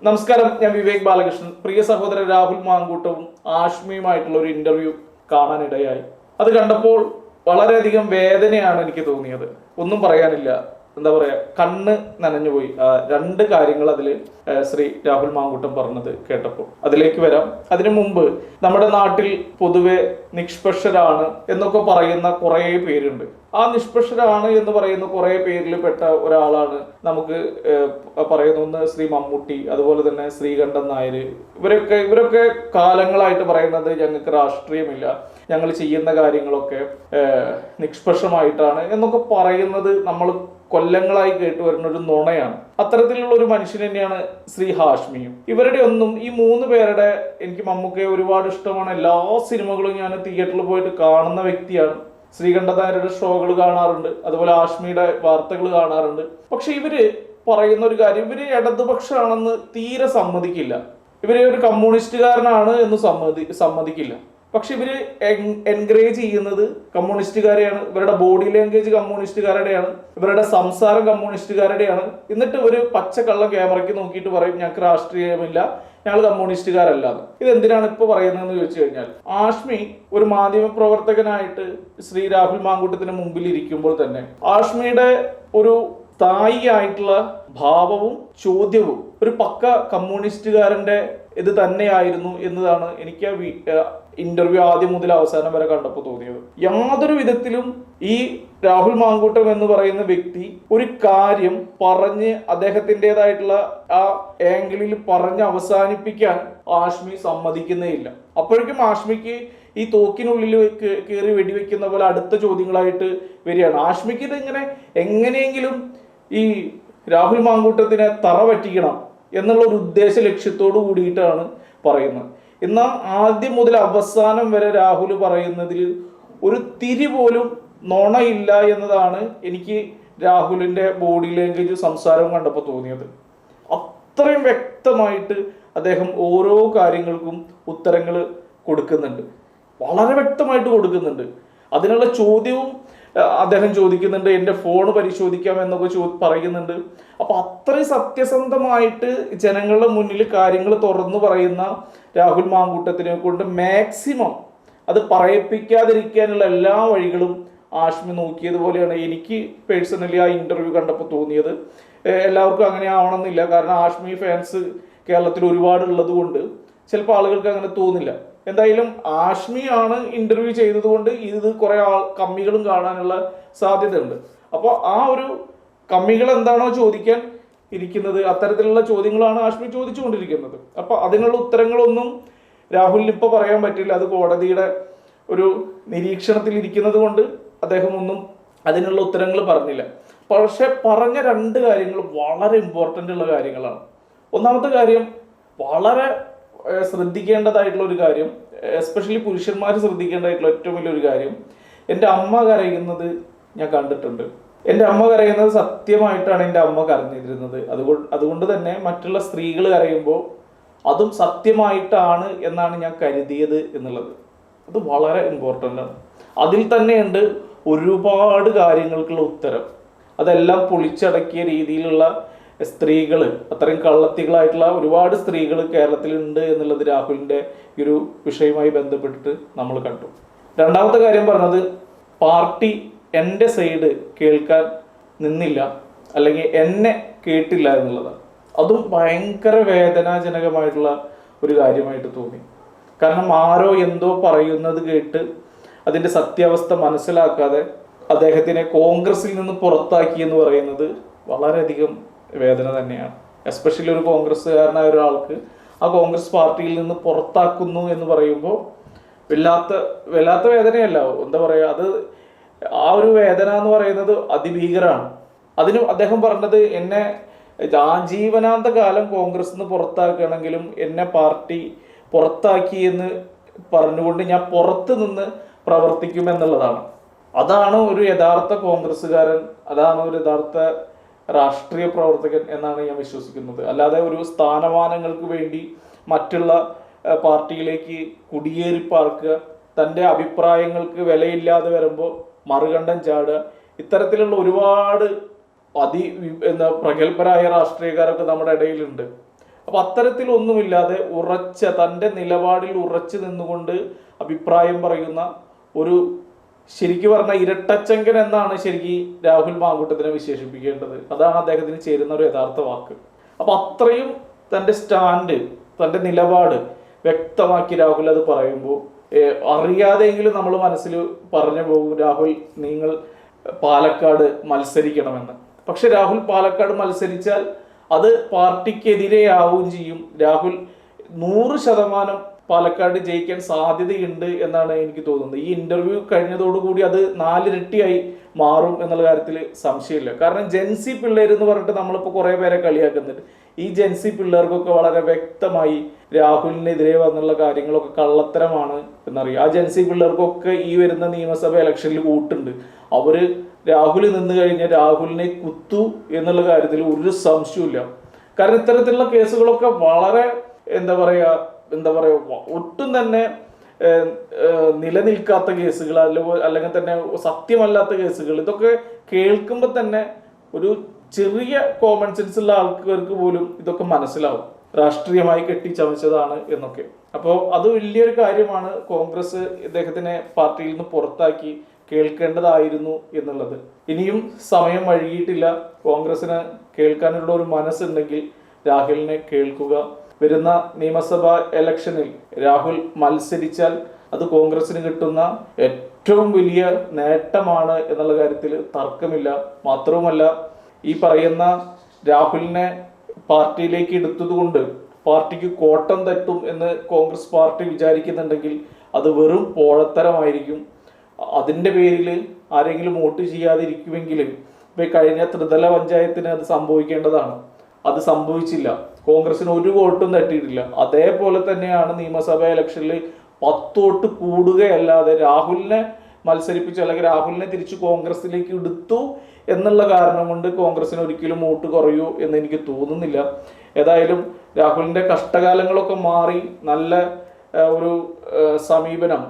നമസ്കാരം, ഞാൻ വിവേക് ബാലകൃഷ്ണൻ. പ്രിയ സഹോദരൻ രാഹുൽ മാങ്കൂട്ടവും ആഷ്മിയുമായിട്ടുള്ള ഒരു ഇന്റർവ്യൂ കാണാനിടയായി. അത് കണ്ടപ്പോൾ വളരെയധികം വേദനയാണ് എനിക്ക് തോന്നിയത്. ഒന്നും പറയാനില്ല. എന്താ പറയാ, കണ്ണ് നനഞ്ഞുപോയി. രണ്ട് കാര്യങ്ങൾ അതിൽ ശ്രീ രാഹുൽ മാങ്കൂട്ടം പറഞ്ഞത് കേട്ടപ്പോൾ അതിലേക്ക് വരാം. അതിനു മുമ്പ് നമ്മുടെ നാട്ടിൽ പൊതുവെ നിഷ്പക്ഷരാണ് എന്നൊക്കെ പറയുന്ന കുറേ പേരുണ്ട്. ആ നിഷ്പക്ഷരാണ് എന്ന് പറയുന്ന കുറേ പേരിൽ പെട്ട ഒരാളാണ് നമുക്ക് പറയുന്ന ഒന്ന് ശ്രീ മമ്മൂട്ടി, അതുപോലെ തന്നെ ശ്രീകണ്ഠൻ നായർ. ഇവരൊക്കെ കാലങ്ങളായിട്ട് പറയുന്നത് ഞങ്ങൾക്ക് രാഷ്ട്രീയമില്ല, ഞങ്ങൾ ചെയ്യുന്ന കാര്യങ്ങളൊക്കെ നിഷ്പക്ഷമായിട്ടാണ് എന്നൊക്കെ പറയുന്നത് നമ്മൾ കൊല്ലങ്ങളായി കേട്ടുവരുന്ന ഒരു നുണയാണ്. അത്തരത്തിലുള്ള ഒരു മനുഷ്യൻ തന്നെയാണ് ശ്രീ ഹാഷ്മിയും. ഇവരുടെ ഒന്നും ഈ മൂന്ന് പേരുടെ എനിക്ക് മമ്മൂക്കയെ ഒരുപാട് ഇഷ്ടമാണ്. എല്ലാ സിനിമകളും ഞാൻ തിയേറ്ററിൽ പോയിട്ട് കാണുന്ന വ്യക്തിയാണ്. ശ്രീകണ്ഠൻ നായരുടെ ഷോകൾ കാണാറുണ്ട്, അതുപോലെ ഹാഷ്മിയുടെ വാർത്തകൾ കാണാറുണ്ട്. പക്ഷെ ഇവര് പറയുന്ന ഒരു കാര്യം, ഇവര് ഇടതുപക്ഷമാണെന്ന് തീരെ സമ്മതിക്കില്ല. ഇവര് ഒരു കമ്മ്യൂണിസ്റ്റുകാരനാണ് എന്ന് സമ്മതിക്കില്ല. പക്ഷെ ഇവര് എൻകറേജ് ചെയ്യുന്നത് കമ്മ്യൂണിസ്റ്റുകാരെയാണ്. ഇവരുടെ ബോഡി ലാംഗ്വേജ് കമ്മ്യൂണിസ്റ്റുകാരുടെയാണ്, ഇവരുടെ സംസാരം കമ്മ്യൂണിസ്റ്റുകാരുടെയാണ്. എന്നിട്ട് ഒരു പച്ചക്കള്ള ക്യാമറയ്ക്ക് നോക്കിയിട്ട് പറയും ഞങ്ങൾക്ക് രാഷ്ട്രീയമില്ല, ഞങ്ങൾ കമ്മ്യൂണിസ്റ്റുകാരല്ല. ഇതെന്തിനാണ് ഇപ്പൊ പറയുന്നതെന്ന് ചോദിച്ചു കഴിഞ്ഞാൽ, ആഷ്മി ഒരു മാധ്യമ പ്രവർത്തകനായിട്ട് ശ്രീ രാഹുൽ മാങ്കൂട്ടത്തിന് മുമ്പിൽ ഇരിക്കുമ്പോൾ തന്നെ ആഷ്മിയുടെ ഒരു സ്ഥായിയായിട്ടുള്ള ഭാവവും ചോദ്യവും ഒരു പക്ക കമ്മ്യൂണിസ്റ്റുകാരന്റെ ഇത് തന്നെയായിരുന്നു എന്നതാണ് എനിക്ക് ഇന്റർവ്യൂ ആദ്യം മുതൽ അവസാനം വരെ കണ്ടപ്പോൾ തോന്നിയത്. യാതൊരു വിധത്തിലും ഈ രാഹുൽ മാങ്കൂട്ടം എന്ന് പറയുന്ന വ്യക്തി ഒരു കാര്യം പറഞ്ഞ് അദ്ദേഹത്തിൻ്റെതായിട്ടുള്ള ആ ആംഗിളിൽ പറഞ്ഞ് അവസാനിപ്പിക്കാൻ ആഷ്മി സമ്മതിക്കുന്നേ ഇല്ല. അപ്പോഴേക്കും ആഷ്മിക്ക് ഈ തോക്കിനുള്ളിൽ കയറി വെടിവെക്കുന്ന പോലെ അടുത്ത ചോദ്യങ്ങളായിട്ട് വരികയാണ്. ആഷ്മിക്ക് ഇത് എങ്ങനെയെങ്കിലും ഈ രാഹുൽ മാങ്കൂട്ടത്തിനെ തറ പറ്റിക്കണം എന്നുള്ള ഒരു ഉദ്ദേശ ലക്ഷ്യത്തോടു കൂടിയിട്ടാണ് പറയുന്നത്. എന്നാൽ ആദ്യം മുതൽ അവസാനം വരെ രാഹുൽ പറയുന്നതിൽ ഒരു തിരി പോലും നുണയില്ല എന്നതാണ് എനിക്ക് രാഹുലിന്റെ ബോഡി ലാംഗ്വേജ് സംസാരവും കണ്ടപ്പോൾ തോന്നിയത്. അത്രയും വ്യക്തമായിട്ട് അദ്ദേഹം ഓരോ കാര്യങ്ങൾക്കും ഉത്തരങ്ങൾ കൊടുക്കുന്നുണ്ട്, വളരെ വ്യക്തമായിട്ട് കൊടുക്കുന്നുണ്ട്. അതിനുള്ള ചോദ്യവും അദ്ദേഹം ചോദിക്കുന്നുണ്ട്, എൻ്റെ ഫോൺ പരിശോധിക്കാം എന്നൊക്കെ പറയുന്നുണ്ട്. അപ്പൊ അത്രയും സത്യസന്ധമായിട്ട് ജനങ്ങളുടെ മുന്നിൽ കാര്യങ്ങൾ തുറന്നു പറയുന്ന രാഹുൽ മാങ്കൂട്ടത്തിനെ കൊണ്ട് മാക്സിമം അത് പറയിപ്പിക്കാതിരിക്കാനുള്ള എല്ലാ വഴികളും ആഷ്മി നോക്കിയതുപോലെയാണ് എനിക്ക് പേഴ്സണലി ആ ഇന്റർവ്യൂ കണ്ടപ്പോൾ തോന്നിയത്. എല്ലാവർക്കും അങ്ങനെ ആവണമെന്നില്ല, കാരണം ആഷ്മി ഫാൻസ് കേരളത്തിൽ ഒരുപാട് ഉള്ളത് കൊണ്ട് ചിലപ്പോൾ ആളുകൾക്ക് അങ്ങനെ തോന്നില്ല. എന്തായാലും ആഷ്മിയാണ് ഇന്റർവ്യൂ ചെയ്തതുകൊണ്ട് ഇത് കുറെ കമ്മികളും കാണാനുള്ള സാധ്യത ഉണ്ട്. അപ്പോൾ ആ ഒരു കമ്മികൾ എന്താണോ ചോദിക്കാൻ ഇരിക്കുന്നത്, അത്തരത്തിലുള്ള ചോദ്യങ്ങളാണ് ആഷ്മി ചോദിച്ചുകൊണ്ടിരിക്കുന്നത്. അപ്പൊ അതിനുള്ള ഉത്തരങ്ങളൊന്നും രാഹുലിന് ഇപ്പൊ പറയാൻ പറ്റില്ല. അത് കോടതിയുടെ ഒരു നിരീക്ഷണത്തിൽ ഇരിക്കുന്നത് കൊണ്ട് അദ്ദേഹം ഒന്നും അതിനുള്ള ഉത്തരങ്ങൾ പറഞ്ഞില്ല. പക്ഷെ പറഞ്ഞ രണ്ട് കാര്യങ്ങൾ വളരെ ഇമ്പോർട്ടൻ്റ് ഉള്ള കാര്യങ്ങളാണ്. ഒന്നാമത്തെ കാര്യം, വളരെ ശ്രദ്ധിക്കേണ്ടതായിട്ടുള്ള ഒരു കാര്യം, എസ്പെഷ്യലി പുരുഷന്മാർ ശ്രദ്ധിക്കേണ്ടതായിട്ടുള്ള ഏറ്റവും വലിയൊരു കാര്യം, എൻ്റെ അമ്മ കരയുന്നത് ഞാൻ കണ്ടിട്ടുണ്ട്. എൻ്റെ അമ്മ കരയുന്നത് സത്യമായിട്ടാണ് എൻ്റെ അമ്മ കരഞ്ഞിരുന്നത്. അതുകൊണ്ട് തന്നെ മറ്റുള്ള സ്ത്രീകൾ കരയുമ്പോൾ അതും സത്യമായിട്ടാണ് എന്നാണ് ഞാൻ കരുതിയത് എന്നുള്ളത്. അത് വളരെ ഇമ്പോർട്ടൻ്റ് ആണ്. അതിൽ തന്നെയുണ്ട് ഒരുപാട് കാര്യങ്ങൾക്കുള്ള ഉത്തരം. അതെല്ലാം പൊളിച്ചടക്കിയ രീതിയിലുള്ള സ്ത്രീകൾ, അത്രയും കള്ളത്തികളായിട്ടുള്ള ഒരുപാട് സ്ത്രീകൾ കേരളത്തിലുണ്ട് എന്നുള്ളത് രാഹുലിൻ്റെ ഈ ഒരു വിഷയവുമായി ബന്ധപ്പെട്ടിട്ട് നമ്മൾ കണ്ടു. രണ്ടാമത്തെ കാര്യം പറഞ്ഞത്, പാർട്ടി എൻ്റെ സൈഡ് കേൾക്കാൻ നിന്നില്ല, അല്ലെങ്കിൽ എന്നെ കേട്ടില്ല എന്നുള്ളതാണ്. അതും ഭയങ്കര വേദനാജനകമായിട്ടുള്ള ഒരു കാര്യമായിട്ട് തോന്നി. കാരണം ആരോ എന്തോ പറയുന്നത് കേട്ട് അതിൻ്റെ സത്യാവസ്ഥ മനസ്സിലാക്കാതെ അദ്ദേഹത്തിനെ കോൺഗ്രസിൽ നിന്ന് പുറത്താക്കി എന്ന് പറയുന്നത് വളരെയധികം വേദന തന്നെയാണ്. എസ്പെഷ്യലി ഒരു കോൺഗ്രസ്സുകാരനായ ഒരാൾക്ക് ആ കോൺഗ്രസ് പാർട്ടിയിൽ നിന്ന് പുറത്താക്കുന്നു എന്ന് പറയുമ്പോൾ വല്ലാത്ത വേദനയല്ല, എന്താ പറയുക, അത് ആ ഒരു വേദന എന്ന് പറയുന്നത് അതിഭീകരമാണ്. അതിന് അദ്ദേഹം പറഞ്ഞത്, എന്നെ ആജീവനാന്ത കാലം കോൺഗ്രസ് നിന്ന് പുറത്താക്കുകയാണെങ്കിലും എന്നെ പാർട്ടി പുറത്താക്കി എന്ന് പറഞ്ഞുകൊണ്ട് ഞാൻ പുറത്ത് നിന്ന് പ്രവർത്തിക്കുമെന്നുള്ളതാണ്. അതാണ് ഒരു യഥാർത്ഥ കോൺഗ്രസ്സുകാരൻ, അതാണ് ഒരു യഥാർത്ഥ രാഷ്ട്രീയ പ്രവർത്തകൻ എന്നാണ് ഞാൻ വിശ്വസിക്കുന്നത്. അല്ലാതെ ഒരു സ്ഥാനമാനങ്ങൾക്ക് വേണ്ടി മറ്റുള്ള പാർട്ടിയിലേക്ക് കുടിയേറി പാർക്കുക, തൻ്റെ അഭിപ്രായങ്ങൾക്ക് വിലയില്ലാതെ വരുമ്പോൾ മറുകണ്ഠം ചാടുക, ഇത്തരത്തിലുള്ള ഒരുപാട് പ്രഗത്ഭരായ രാഷ്ട്രീയക്കാരൊക്കെ നമ്മുടെ ഇടയിലുണ്ട്. അപ്പൊ അത്തരത്തിലൊന്നുമില്ലാതെ തൻ്റെ നിലപാടിൽ ഉറച്ചു നിന്നുകൊണ്ട് അഭിപ്രായം പറയുന്ന ഒരു, ശരിക്കും പറഞ്ഞ ഇരട്ടച്ചങ്കൻ എന്നാണ് ശരിക്കും രാഹുൽ മാങ്കൂട്ടത്തിനെ വിശേഷിപ്പിക്കേണ്ടത്. അതാണ് അദ്ദേഹത്തിന് ചേരുന്ന ഒരു യഥാർത്ഥ വാക്ക്. അപ്പൊ അത്രയും തൻ്റെ സ്റ്റാൻഡ്, തൻ്റെ നിലപാട് വ്യക്തമാക്കി രാഹുൽ അത് പറയുമ്പോൾ അറിയാതെയെങ്കിലും നമ്മൾ മനസ്സിൽ പറഞ്ഞു പോകും, രാഹുൽ നിങ്ങൾ പാലക്കാട് മത്സരിക്കണമെന്ന്. പക്ഷെ രാഹുൽ പാലക്കാട് മത്സരിച്ചാൽ അത് പാർട്ടിക്കെതിരെയാവുകയും ചെയ്യും. രാഹുൽ 100% പാലക്കാട് ജയിക്കാൻ സാധ്യതയുണ്ട് എന്നാണ് എനിക്ക് തോന്നുന്നത്. ഈ ഇന്റർവ്യൂ കഴിഞ്ഞതോടുകൂടി അത് 4 ഇരട്ടിയായി മാറും എന്നുള്ള കാര്യത്തിൽ സംശയമില്ല. കാരണം ജെൻസി പിള്ളേർ എന്ന് പറഞ്ഞിട്ട് നമ്മളിപ്പോൾ കുറേ പേരെ കളിയാക്കുന്നുണ്ട്. ഈ ജെൻസി പിള്ളേർക്കൊക്കെ വളരെ വ്യക്തമായി രാഹുലിനെതിരെ വന്നുള്ള കാര്യങ്ങളൊക്കെ കള്ളത്തരമാണ് എന്നറിയാം. ആ ജെൻസി പിള്ളേർക്കൊക്കെ ഈ വരുന്ന നിയമസഭ ഇലക്ഷനിൽ കൂട്ടുണ്ട്. അവര് രാഹുൽ നിന്ന് കഴിഞ്ഞാൽ രാഹുലിനെ കുത്തു എന്നുള്ള കാര്യത്തിൽ ഒരു സംശയമില്ല. കാരണം ഇത്തരത്തിലുള്ള കേസുകളൊക്കെ വളരെ എന്താ പറയാ ഒട്ടും തന്നെ നിലനിൽക്കാത്ത കേസുകൾ, അല്ലെങ്കിൽ തന്നെ സത്യമല്ലാത്ത കേസുകൾ, ഇതൊക്കെ കേൾക്കുമ്പോൾ തന്നെ ഒരു ചെറിയ കോമൺ സെൻസ് ഉള്ള ആൾക്കാർക്ക് പോലും ഇതൊക്കെ മനസ്സിലാവും രാഷ്ട്രീയമായി കെട്ടിച്ചമച്ചതാണ് എന്നൊക്കെ. അപ്പോൾ അത് വലിയൊരു കാര്യമാണ്. കോൺഗ്രസ് ഇദ്ദേഹത്തിനെ പാർട്ടിയിൽ നിന്ന് പുറത്താക്കി കേൾക്കേണ്ടതായിരുന്നു എന്നുള്ളത്. ഇനിയും സമയം വൈകിയിട്ടില്ല. കോൺഗ്രസിന് കേൾക്കാനുള്ള ഒരു മനസ്സുണ്ടെങ്കിൽ രാഹുലിനെ കേൾക്കുക. വരുന്ന നിയമസഭാ ഇലക്ഷനിൽ രാഹുൽ മത്സരിച്ചാൽ അത് കോൺഗ്രസിന് കിട്ടുന്ന ഏറ്റവും വലിയ നേട്ടമാണ് എന്നുള്ള കാര്യത്തിൽ തർക്കമില്ല. മാത്രവുമല്ല, ഈ പറയുന്ന രാഹുലിനെ പാർട്ടിയിലേക്ക് എടുത്തതുകൊണ്ട് പാർട്ടിക്ക് കോട്ടം തട്ടും എന്ന് കോൺഗ്രസ് പാർട്ടി വിചാരിക്കുന്നുണ്ടെങ്കിൽ അത് വെറും പോഴത്തരമായിരിക്കും. അതിൻ്റെ പേരിൽ ആരെങ്കിലും വോട്ട് ചെയ്യാതിരിക്കുമെങ്കിലും ഇപ്പം കഴിഞ്ഞ ത്രിതല പഞ്ചായത്തിന് അത് സംഭവിക്കേണ്ടതാണ്. അത് സംഭവിച്ചില്ല. കോൺഗ്രസിന് ഒരു വോട്ടും തട്ടിയിട്ടില്ല. അതേപോലെ തന്നെയാണ് നിയമസഭാ ഇലക്ഷനിൽ 10 വോട്ട് കൂടുകയല്ലാതെ രാഹുലിനെ മത്സരിപ്പിച്ചു അല്ലെങ്കിൽ രാഹുലിനെ തിരിച്ചു കോൺഗ്രസിലേക്ക് എടുത്തു എന്നുള്ള കാരണം കൊണ്ട് കോൺഗ്രസിന് ഒരിക്കലും വോട്ട് കുറയൂ എന്ന് എനിക്ക് തോന്നുന്നില്ല. ഏതായാലും രാഹുലിൻ്റെ കഷ്ടകാലങ്ങളൊക്കെ മാറി നല്ല ഒരു സമീപനം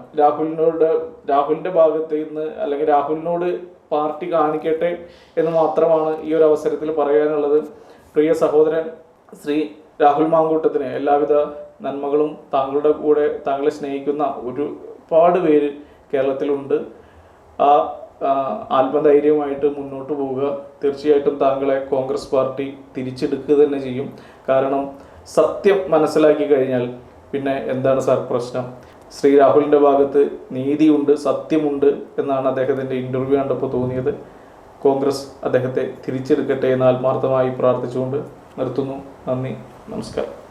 രാഹുലിൻ്റെ ഭാഗത്ത് നിന്ന് അല്ലെങ്കിൽ രാഹുലിനോട് പാർട്ടി കാണിക്കട്ടെ എന്ന് മാത്രമാണ് ഈ ഒരു അവസരത്തിൽ പറയാനുള്ളത്. പ്രിയ സഹോദരൻ ശ്രീ രാഹുൽ മാങ്കൂട്ടത്തിന് എല്ലാവിധ നന്മകളും. താങ്കളുടെ കൂടെ താങ്കളെ സ്നേഹിക്കുന്ന ഒരുപാട് പേര് കേരളത്തിലുണ്ട്. ആ ആത്മധൈര്യമായിട്ട് മുന്നോട്ട് പോവുക. തീർച്ചയായിട്ടും താങ്കളെ കോൺഗ്രസ് പാർട്ടി തിരിച്ചെടുക്കുക തന്നെ ചെയ്യും. കാരണം സത്യം മനസ്സിലാക്കി കഴിഞ്ഞാൽ പിന്നെ എന്താണ് സാർ പ്രശ്നം? ശ്രീ രാഹുലിൻ്റെ ഭാഗത്ത് നീതിയുണ്ട്, സത്യമുണ്ട് എന്നാണ് അദ്ദേഹത്തിൻ്റെ ഇൻ്റർവ്യൂ കണ്ടപ്പോൾ തോന്നിയത്. കോൺഗ്രസ് അദ്ദേഹത്തെ തിരിച്ചെടുക്കട്ടെ എന്ന് ആത്മാർത്ഥമായി പ്രാർത്ഥിച്ചുകൊണ്ട് നിർത്തുന്നു. നന്ദി, നമസ്കാരം.